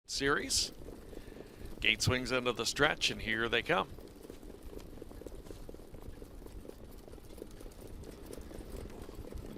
Series. Gate swings into the stretch, and here they come.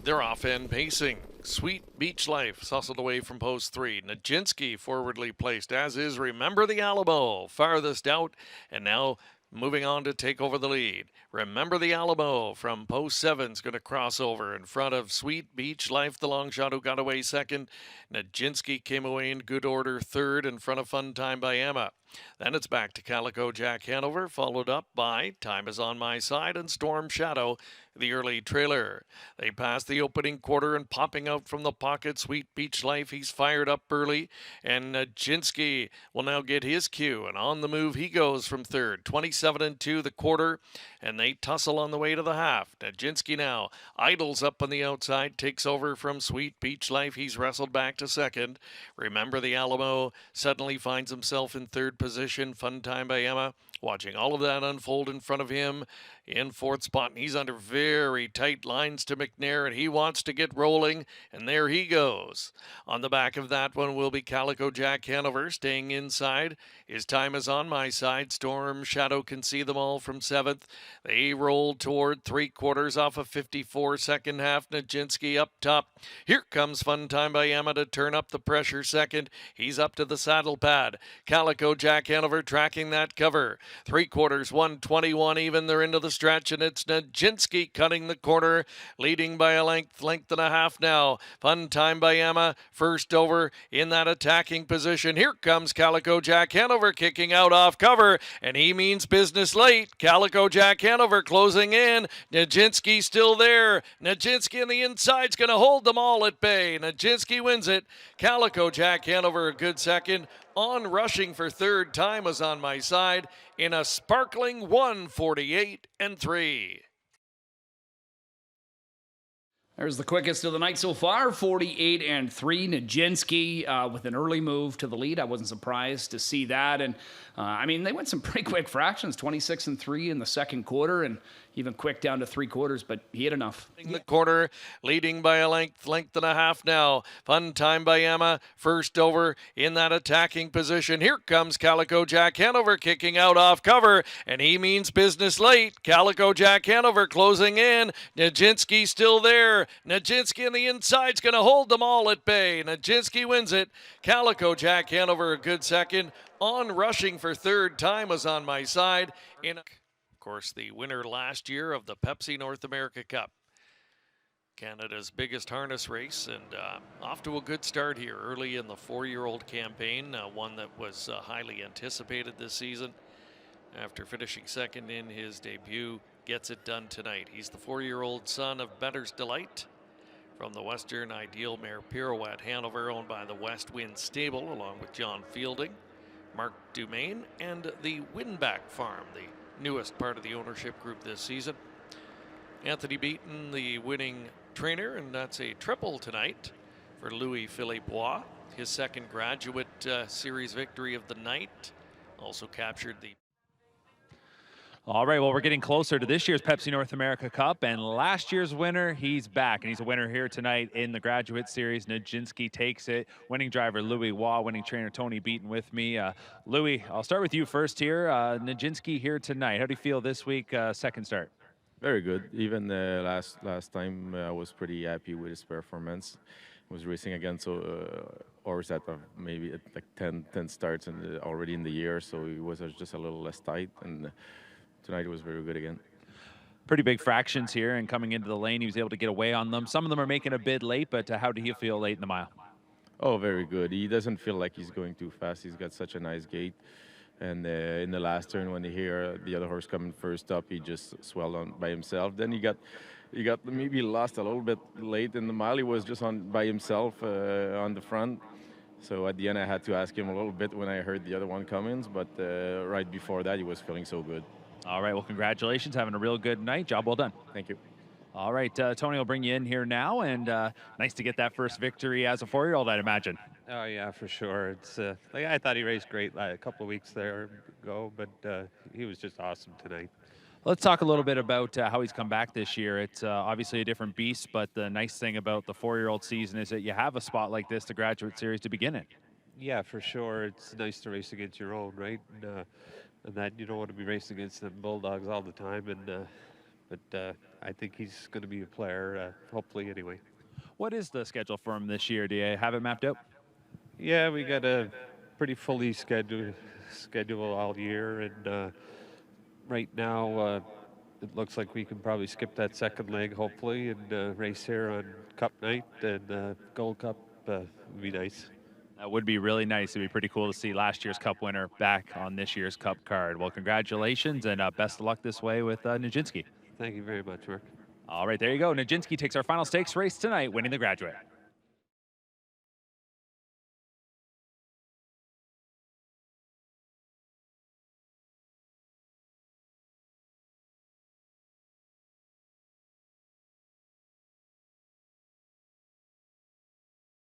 They're off and pacing. Sweet Beach Life, sussled away from post 3. Nijinsky forwardly placed, as is Remember the Alamo, farthest out, and now moving on to take over the lead. Remember the Alamo from post 7 is going to cross over in front of Sweet Beach Life, the long shot who got away second. Nijinsky came away in good order third in front of Fun Time by Emma. Then it's back to Calico Jack Hanover, followed up by Time is on My Side and Storm Shadow, the early trailer. They pass the opening quarter and popping out from the pocket, Sweet Beach Life. He's fired up early, and Nijinsky will now get his cue, and on the move he goes from third. 27-2 the quarter, and they tussle on the way to the half. Nijinsky now idles up on the outside, takes over from Sweet Beach Life. He's wrestled back to second. Remember the Alamo suddenly finds himself in third position. Fun Time by Emma watching all of that unfold in front of him in fourth spot, and he's under very tight lines to McNair, and he wants to get rolling, and there he goes. On the back of that one will be Calico Jack Hanover staying inside. His Time is on My Side. Storm Shadow can see them all from seventh. They rolled toward three quarters off of 54 second half. Nijinsky up top. Here comes Fun Time by Emma to turn up the pressure second. He's up to the saddle pad. Calico Jack Hanover tracking that cover. Three quarters, 121 even. They're into the stretch, and it's Nijinsky cutting the corner, leading by a length and a half now. Fun Time by Emma, first over in that attacking position. Here comes Calico Jack Hanover kicking out off cover, and he means business late. Calico Jack Hanover closing in. Nijinsky still there. Nijinsky on the inside's going to hold them all at bay. Nijinsky wins it. Calico Jack Hanover a good second. On rushing for third. Time was on My Side in a sparkling 1:48.3. There's the quickest of the night so far, 48-3. Nijinsky with an early move to the lead. I wasn't surprised to see that. And I mean, they went some pretty quick fractions, 26-3 in the second quarter, and even quick down to three quarters, but he had enough. In the quarter, leading by a length and a half now. Fun Time by Emma, first over in that attacking position. Here comes Calico Jack Hanover kicking out off cover, and he means business late. Calico Jack Hanover closing in. Nijinsky still there. Nijinsky on the inside's going to hold them all at bay. Nijinsky wins it. Calico Jack Hanover a good second. On rushing for third. Time was on My Side. Of course, the winner last year of the Pepsi North America Cup. Canada's biggest harness race, and off to a good start here early in the four-year-old campaign, one that was highly anticipated this season. After finishing second in his debut, gets it done tonight. He's the four-year-old son of Better's Delight from the Western Ideal Mare Pirouette Hanover, owned by the West Wind Stable, along with John Fielding, Mark Dumaine, and the Winback Farm, the newest part of the ownership group this season. Anthony Beaton, the winning trainer, and that's a triple tonight for Louis-Philippe Bois. His second Graduate Series victory of the night. Also captured the... All right, well, we're getting closer to this year's Pepsi North America Cup, and last year's winner, he's back, and he's a winner here tonight in the Graduate Series. Nijinsky takes it. Winning driver Louis Waugh, winning trainer Tony Beaton with me. Louis, I'll start with you first here. Nijinsky here tonight. How do you feel this week, second start? Very good. Even last time, I was pretty happy with his performance. He was racing against horse that maybe like 10 starts already in the year, so he was just a little less tight, and tonight it was very good again. Pretty big fractions here, and coming into the lane, he was able to get away on them. Some of them are making a bid late, but how did he feel late in the mile? Oh, very good. He doesn't feel like he's going too fast. He's got such a nice gait. And in the last turn, when he hear the other horse coming first up, he just swelled on by himself. Then he got maybe lost a little bit late in the mile. He was just on by himself on the front. So at the end, I had to ask him a little bit when I heard the other one coming. But right before that, he was feeling so good. All right, well, congratulations. Having a real good night. Job well done. Thank you. All right, Tony will bring you in here now, and nice to get that first victory as a four-year-old, I'd imagine. Oh, yeah, for sure. It's like I thought he raced great a couple of weeks there ago, but he was just awesome tonight. Let's talk a little bit about how he's come back this year. It's obviously a different beast, but the nice thing about the four-year-old season is that you have a spot like this, the Graduate Series, to begin it. Yeah, for sure. It's nice to race against your own, right? And that you don't want to be racing against the Bulldogs all the time. But I think he's going to be a player, hopefully anyway. What is the schedule for him this year? Do you have it mapped out? Yeah, we got a pretty fully schedule all year, and right now it looks like we can probably skip that second leg, hopefully, and race here on Cup night, and Gold Cup would be nice. That would be really nice. It'd be pretty cool to see last year's Cup winner back on this year's Cup card. Well, congratulations and best of luck this way with Nijinsky. Thank you very much, Mark. All right, there you go. Nijinsky takes our final stakes race tonight, winning the Graduate.